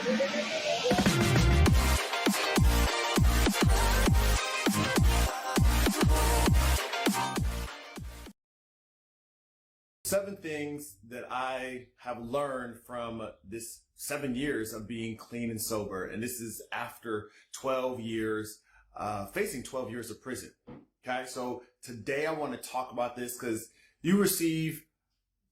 Seven things that I have learned from this 7 years of being clean and sober. And this is after 12 years, facing 12 years of prison. Okay, so today I want to talk about this because you receive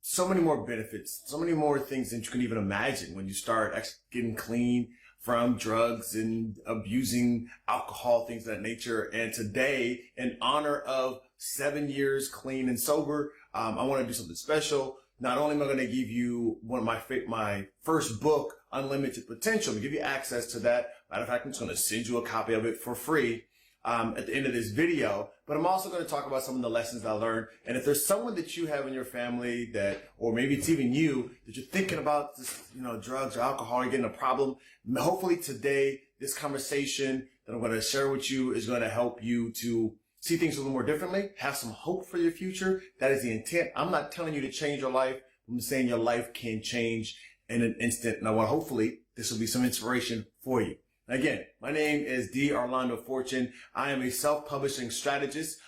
so many more benefits, so many more things than you can even imagine when you start actually getting clean from drugs and abusing alcohol, things of that nature. And today, in honor of 7 years clean and sober, I want to do something special. Not only am I going to give you one of my first book, Unlimited Potential, to give you access to that. Matter of fact, I'm just going to send you a copy of it for free at the end of this video. But I'm also going to talk about some of the lessons I learned. And if there's someone that you have in your family that, or maybe it's even you, that you're thinking about this, drugs or alcohol, you're getting a problem, hopefully today, this conversation that I'm going to share with you is going to help you to see things a little more differently, have some hope for your future. That is the intent. I'm not telling you to change your life. I'm saying your life can change in an instant. And I want, hopefully, this will be some inspiration for you. Again, my name is D. Orlando Fortune. I am a self-publishing strategist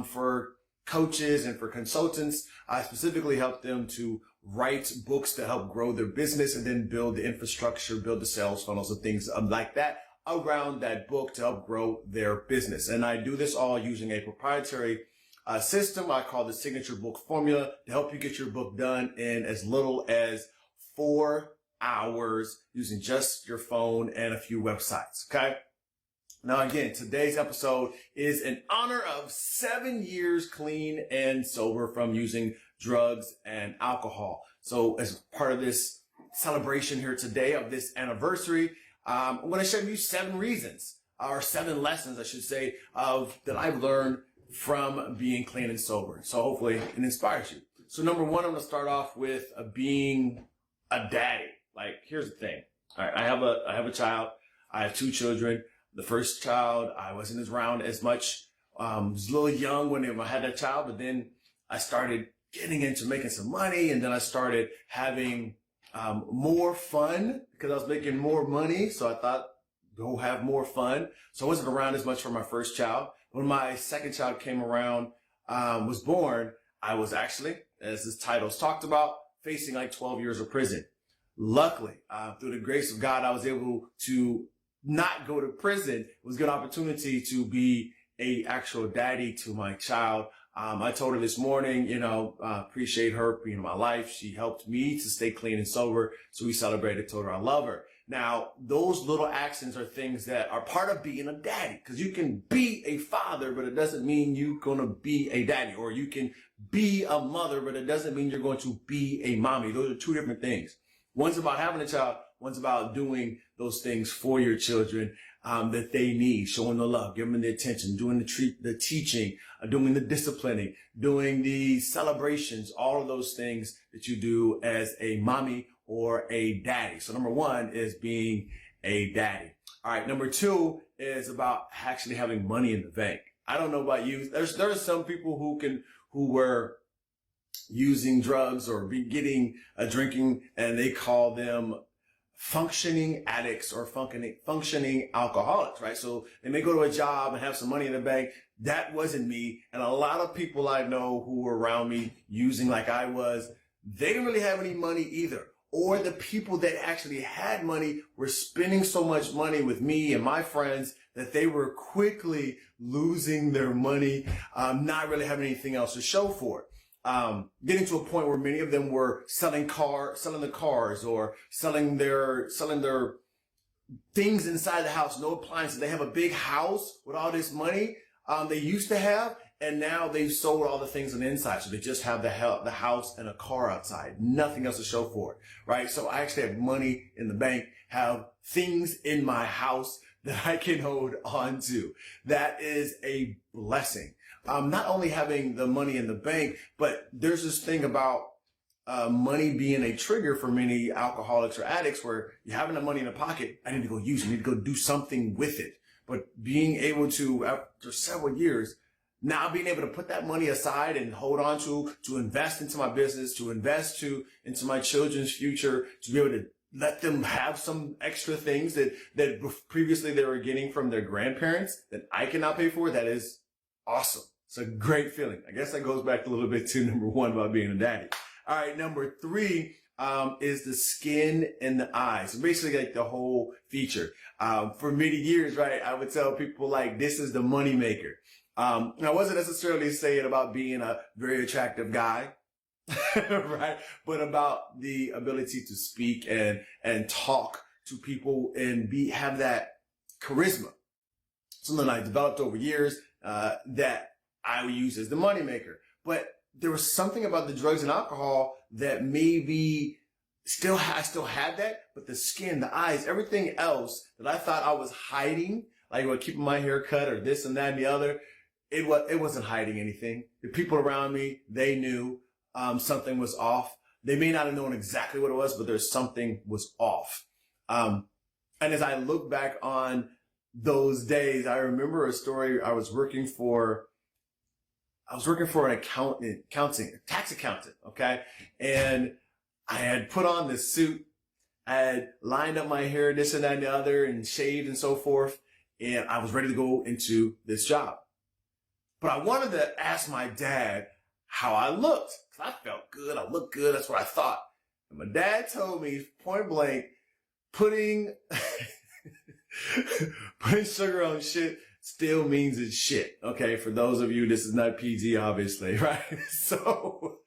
for coaches and for consultants. I specifically help them to write books to help grow their business and then build the infrastructure, build the sales funnels and things like that around that book to help grow their business. And I do this all using a proprietary system I call the Signature Book Formula to help you get your book done in as little as 4 hours using just your phone and a few websites. Okay. Now, again, today's episode is in honor of 7 years clean and sober from using drugs and alcohol. So as part of this celebration here today of this anniversary, I'm going to show you 7 reasons, or 7 lessons, I should say, that I've learned from being clean and sober. So hopefully it inspires you. So number 1, I'm going to start off with being a daddy. Like, here's the thing. All right, I have a child. I have 2 children. The first child, I wasn't as around as much. I was a little young when I had that child, but then I started getting into making some money, and then I started having more fun because I was making more money. So I thought, go have more fun. So I wasn't around as much for my first child. When my second child came around, was born, I was actually, as this title talked about, facing like 12 years of prison. Luckily, through the grace of God, I was able to not go to prison. It was a good opportunity to be a actual daddy to my child. I told her this morning, appreciate her being in my life. She helped me to stay clean and sober. So we celebrated, told her I love her. Now, those little actions are things that are part of being a daddy, because you can be a father, but it doesn't mean you're going to be a daddy, or you can be a mother, but it doesn't mean you're going to be a mommy. Those are 2 different things. One's about having a child. One's about doing those things for your children that they need, showing the love, giving them the attention, doing the teaching, doing the disciplining, doing the celebrations, all of those things that you do as a mommy or a daddy. So number 1 is being a daddy. All right. Number 2 is about actually having money in the bank. I don't know about you. There are some people who were using drugs or getting drinking, and they call them functioning addicts or functioning alcoholics, right? So they may go to a job and have some money in the bank. That wasn't me. And a lot of people I know who were around me using like I was, they didn't really have any money either. Or the people that actually had money were spending so much money with me and my friends that they were quickly losing their money, not really having anything else to show for it. Getting to a point where many of them were selling the cars, or selling their things inside the house, no appliances. They have a big house with all this money they used to have, and now they've sold all the things on the inside. So they just have the house and a car outside, nothing else to show for it, right? So I actually have money in the bank, have things in my house that I can hold on to. That is a blessing. Not only having the money in the bank, but there's this thing about money being a trigger for many alcoholics or addicts, where you're having the money in the pocket. I need to go use it. I need to go do something with it. But being able to, after several years, now being able to put that money aside and hold on to invest into my business, to invest into my children's future, to be able to let them have some extra things that previously they were getting from their grandparents that I cannot pay for. That is awesome. It's a great feeling. I guess that goes back a little bit to number one about being a daddy. All right, number three is the skin and the eyes. So basically like the whole feature. For many years, right, I would tell people like, this is the money maker. I wasn't necessarily saying about being a very attractive guy, right? But about the ability to speak and talk to people and have that charisma. Something I developed over years, that I would use as the moneymaker. But there was something about the drugs and alcohol that maybe I still had that, but the skin, the eyes, everything else that I thought I was hiding, like keeping my hair cut or this and that and the other, it wasn't hiding anything. The people around me, they knew something was off. They may not have known exactly what it was, but there's something was off. And as I look back on those days, I remember a story. I was working for an tax accountant, okay? And I had put on this suit. I had lined up my hair, this and that and the other, and shaved and so forth. And I was ready to go into this job. But I wanted to ask my dad how I looked. Because I felt good. I looked good. That's what I thought. And my dad told me point blank, putting sugar on shit still means it's shit. Okay, for those of you, this is not PG, obviously, right? So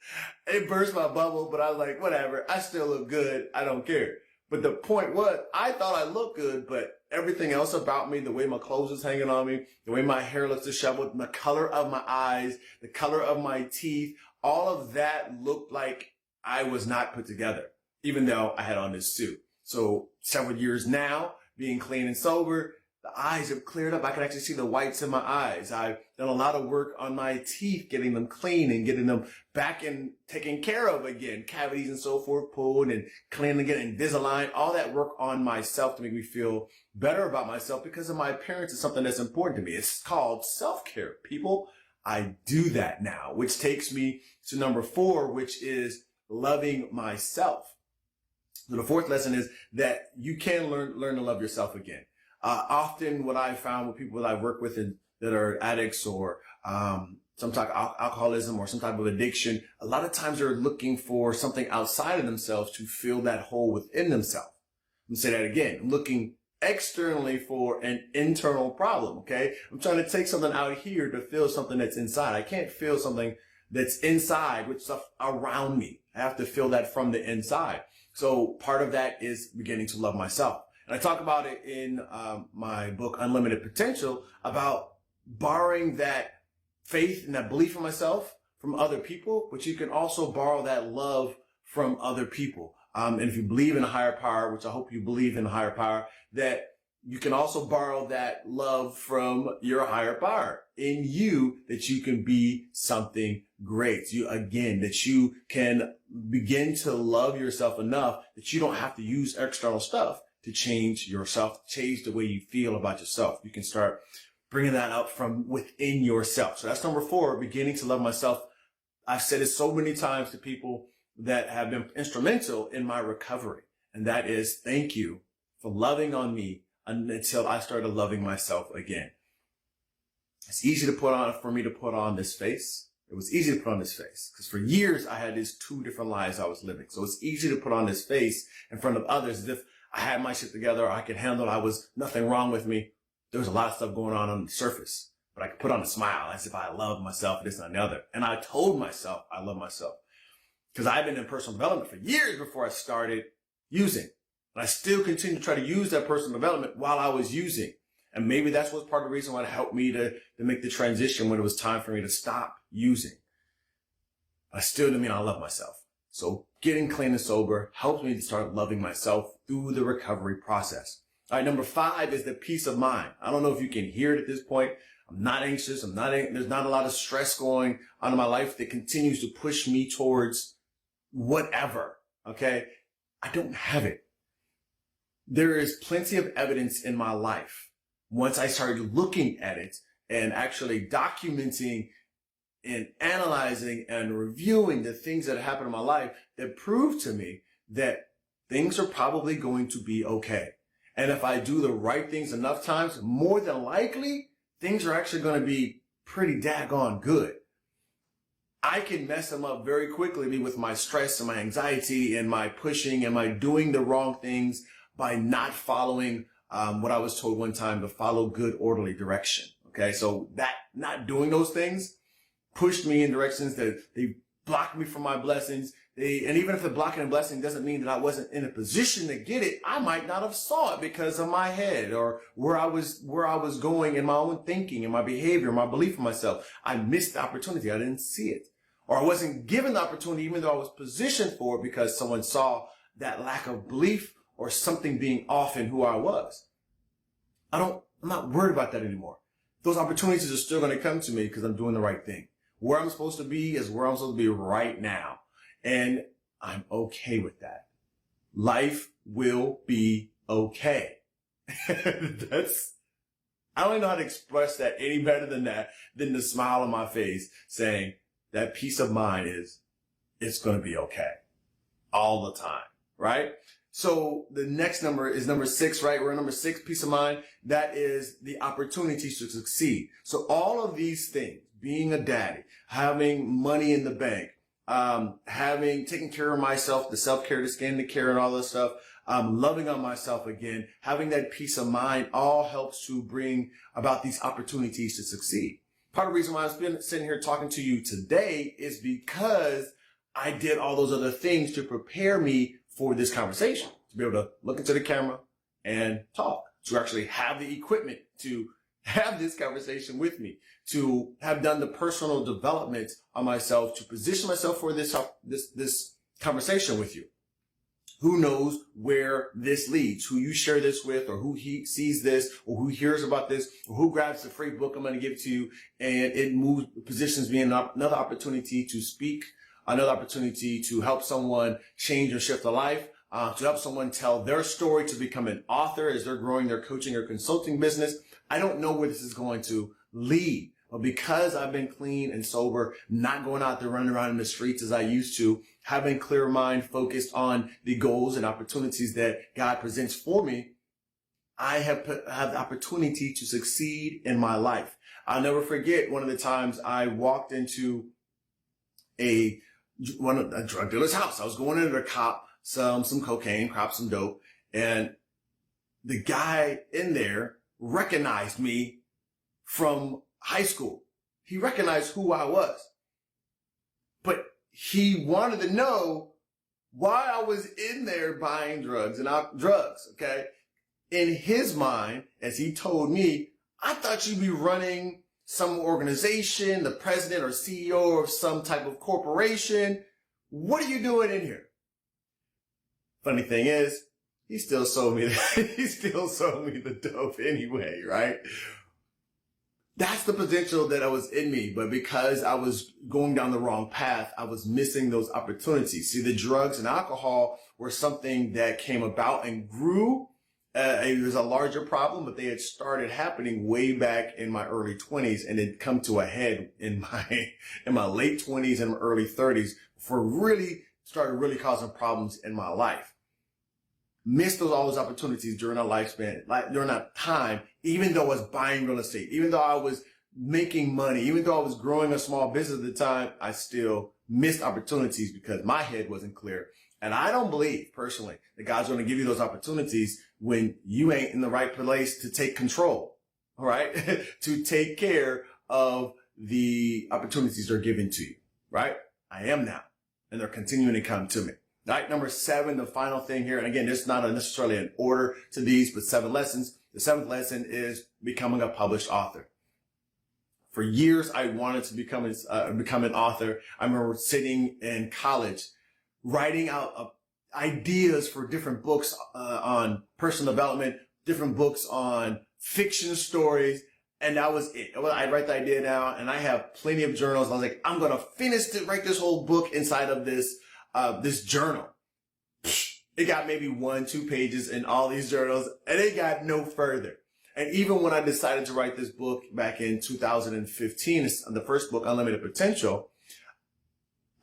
it burst my bubble, but I was like, whatever. I still look good. I don't care. But the point was, I thought I looked good, but everything else about me, the way my clothes was hanging on me, the way my hair looks disheveled, the color of my eyes, the color of my teeth, all of that looked like I was not put together, even though I had on this suit. So several years now, being clean and sober, the eyes have cleared up. I can actually see the whites in my eyes. I've done a lot of work on my teeth, getting them clean and getting them back and taken care of again. Cavities and so forth, pulled and cleaned again, Invisalign. All that work on myself to make me feel better about myself because of my appearance is something that's important to me. It's called self-care. People, I do that now, which takes me to number 4, which is loving myself. So the fourth lesson is that you can learn to love yourself again. Often what I found with people that I work with that are addicts or some type of alcoholism or some type of addiction, a lot of times they're looking for something outside of themselves to fill that hole within themselves. Let me say that again. I'm looking externally for an internal problem, okay? I'm trying to take something out here to fill something that's inside. I can't fill something that's inside with stuff around me. I have to fill that from the inside. So part of that is beginning to love myself. And I talk about it in my book, Unlimited Potential, about borrowing that faith and that belief in myself from other people, but you can also borrow that love from other people. And if you believe in a higher power, which I hope you believe in a higher power, that you can also borrow that love from your higher power in you, that you can be something great. That you can begin to love yourself enough that you don't have to use external stuff to change yourself, change the way you feel about yourself. You can start bringing that up from within yourself. So that's number 4, beginning to love myself. I've said it so many times to people that have been instrumental in my recovery. And that is, thank you for loving on me until I started loving myself again. It's easy for me to put on this face. It was easy to put on this face because for years I had these 2 different lives I was living. So it's easy to put on this face in front of others as if I had my shit together, or I could handle it. I was nothing wrong with me. There was a lot of stuff going on the surface, but I could put on a smile as if I loved myself, this and the other. And I told myself I love myself because I've been in personal development for years before I started using. And I still continue to try to use that personal development while I was using. And maybe that's what's part of the reason why it helped me to make the transition when it was time for me to stop using. But I still didn't mean I love myself. So getting clean and sober helps me to start loving myself through the recovery process. All right, number 5 is the peace of mind. I don't know if you can hear it at this point. I'm not anxious. There's not a lot of stress going on in my life that continues to push me towards whatever. Okay. I don't have it. There is plenty of evidence in my life. Once I started looking at it and actually documenting and analyzing and reviewing the things that happened in my life that proved to me that things are probably going to be okay. And if I do the right things enough times, more than likely, things are actually going to be pretty daggone good. I can mess them up very quickly with my stress and my anxiety and my pushing and my doing the wrong things by not following what I was told one time, to follow good, orderly direction. Okay, so that not doing those things pushed me in directions that they blocked me from my blessings. And even if the blocking a blessing doesn't mean that I wasn't in a position to get it, I might not have saw it because of my head or where I was going in my own thinking and my behavior, my belief in myself. I missed the opportunity. I didn't see it. Or I wasn't given the opportunity even though I was positioned for it because someone saw that lack of belief or something being off in who I was. I'm not worried about that anymore. Those opportunities are still going to come to me because I'm doing the right thing. Where I'm supposed to be is where I'm supposed to be right now. And I'm okay with that. Life will be okay. I don't even know how to express that any better than the smile on my face saying that peace of mind it's going to be okay all the time, right? So the next number is number 6, right? We're number 6, peace of mind. That is the opportunities to succeed. So all of these things, being a daddy, having money in the bank, taking care of myself, the self-care, the skin, the care and all this stuff, loving on myself again, having that peace of mind all helps to bring about these opportunities to succeed. Part of the reason why I'm sitting here talking to you today is because I did all those other things to prepare me for this conversation, to be able to look into the camera and talk, to actually have the equipment to have this conversation with me, to have done the personal development on myself, to position myself for this conversation with you. Who knows where this leads, who you share this with, or who sees this, or who hears about this, or who grabs the free book I'm going to give to you, and it positions me in another opportunity to speak, another opportunity to help someone change or shift a life, to help someone tell their story, to become an author as they're growing their coaching or consulting business. I don't know where this is going to lead, but because I've been clean and sober, not going out there running around in the streets as I used to, having clear mind, focused on the goals and opportunities that God presents for me, I have the opportunity to succeed in my life. I'll never forget one of the times I walked into a drug dealer's house. I was going in to cop some cocaine, cop some dope, and the guy in there recognized me from high school. He recognized who I was, but he wanted to know why I was in there buying drugs. Okay. In his mind, as he told me, I thought you'd be running some organization, the president or CEO of some type of corporation. What are you doing in here? Funny thing is, he still sold me the dope anyway, right? That's the potential that was in me. But because I was going down the wrong path, I was missing those opportunities. See, the drugs and alcohol were something that came about and grew. It was a larger problem, but they had started happening way back in my early 20s and had come to a head in my late 20s and early 30s before really causing problems in my life. Missed all those opportunities during our lifespan, during that time, even though I was buying real estate, even though I was making money, even though I was growing a small business at the time, I still missed opportunities because my head wasn't clear. And I don't believe personally that God's going to give you those opportunities when you ain't in the right place to take control, all right? To take care of the opportunities that are given to you, right? I am now, and they're continuing to come to me. All right, number 7, the final thing here. And again, there's not necessarily an order to these, but 7 lessons. The 7th lesson is becoming a published author. For years, I wanted to become an author. I remember sitting in college, writing out ideas for different books on personal development, different books on fiction stories. And that was it. I'd write the idea down, and I have plenty of journals. I was like, I'm going to write this whole book inside of this journal. It got maybe 1-2 pages in all these journals, and it got no further. And even when I decided to write this book back in 2015, the first book, Unlimited Potential,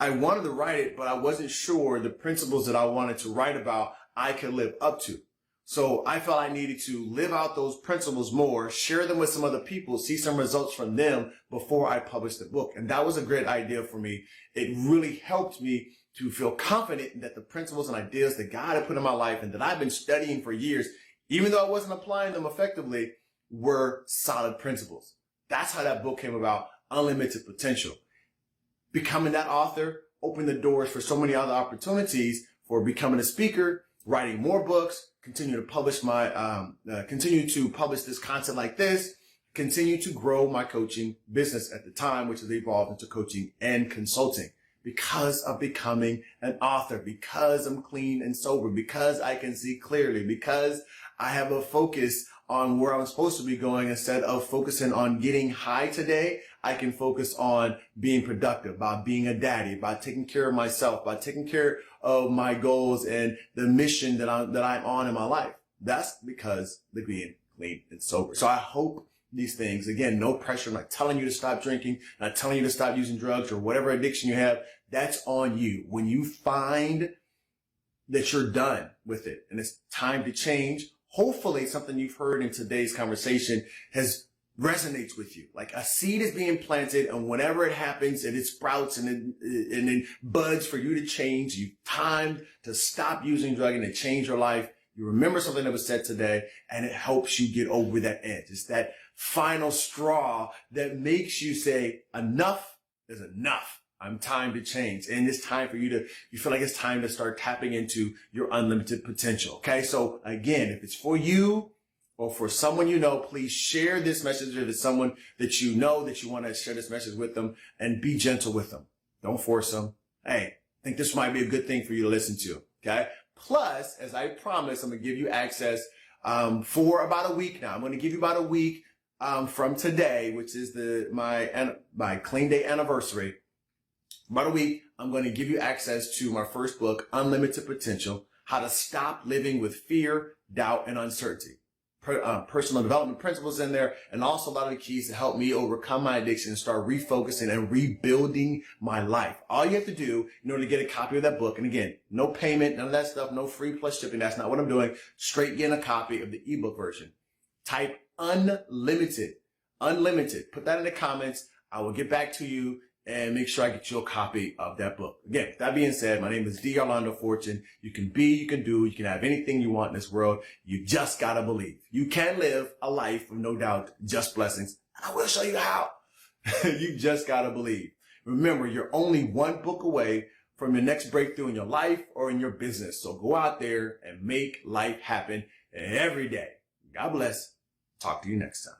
I wanted to write it, but I wasn't sure the principles that I wanted to write about. I could live up to. So I felt I needed to live out those principles more, share them with some other people, see some results from them before I published the book. And that was a great idea for me. It really helped me to feel confident that the principles and ideas that God had put in my life and that I've been studying for years, even though I wasn't applying them effectively, were solid principles. That's how that book came about, Unlimited Potential. Becoming that author opened the doors for so many other opportunities for becoming a speaker, writing more books, continue to publish this content like this, continue to grow my coaching business at the time, which has evolved into coaching and consulting because of becoming an author, because I'm clean and sober, because I can see clearly, because I have a focus on where I'm supposed to be going. Instead of focusing on getting high today, I can focus on being productive, by being a daddy, by taking care of myself, by taking care of my goals and the mission that I'm on in my life. That's because of being clean and sober. So I hope these things, again, no pressure. I'm not telling you to stop drinking, not telling you to stop using drugs or whatever addiction you have. That's on you. When you find that you're done with it and it's time to change, hopefully something you've heard in today's conversation resonates with you. Like a seed is being planted, and whenever it happens and it sprouts and it buds for you to change, you've timed to stop using drug and to change your life. You remember something that was said today, and it helps you get over that edge. It's that final straw that makes you say, enough is enough. I'm time to change. And it's time for you feel like it's time to start tapping into your unlimited potential. Okay. So again, if it's for you or for someone you know, please share this message with someone that you know that you want to share this message with them, and be gentle with them. Don't force them. Hey, I think this might be a good thing for you to listen to. Okay. Plus, as I promised, I'm going to give you access, for about a week now. I'm going to give you about a week, from today, which is my Clean Day anniversary. About a week, I'm going to give you access to my first book, Unlimited Potential, How to Stop Living with Fear, Doubt, and Uncertainty. Personal development principles in there, and also a lot of the keys to help me overcome my addiction and start refocusing and rebuilding my life. All you have to do in order to get a copy of that book, and again, no payment, none of that stuff, no free plus shipping. That's not what I'm doing. Straight getting a copy of the ebook version. Type unlimited, put that in the comments. I will get back to you and make sure I get you a copy of that book. Again, with that being said, my name is D. Orlando Fortune. You can be, you can do, you can have anything you want in this world. You just gotta believe. You can live a life of no doubt, just blessings. And I will show you how. You just gotta believe. Remember, you're only one book away from your next breakthrough in your life or in your business. So go out there and make life happen every day. God bless. Talk to you next time.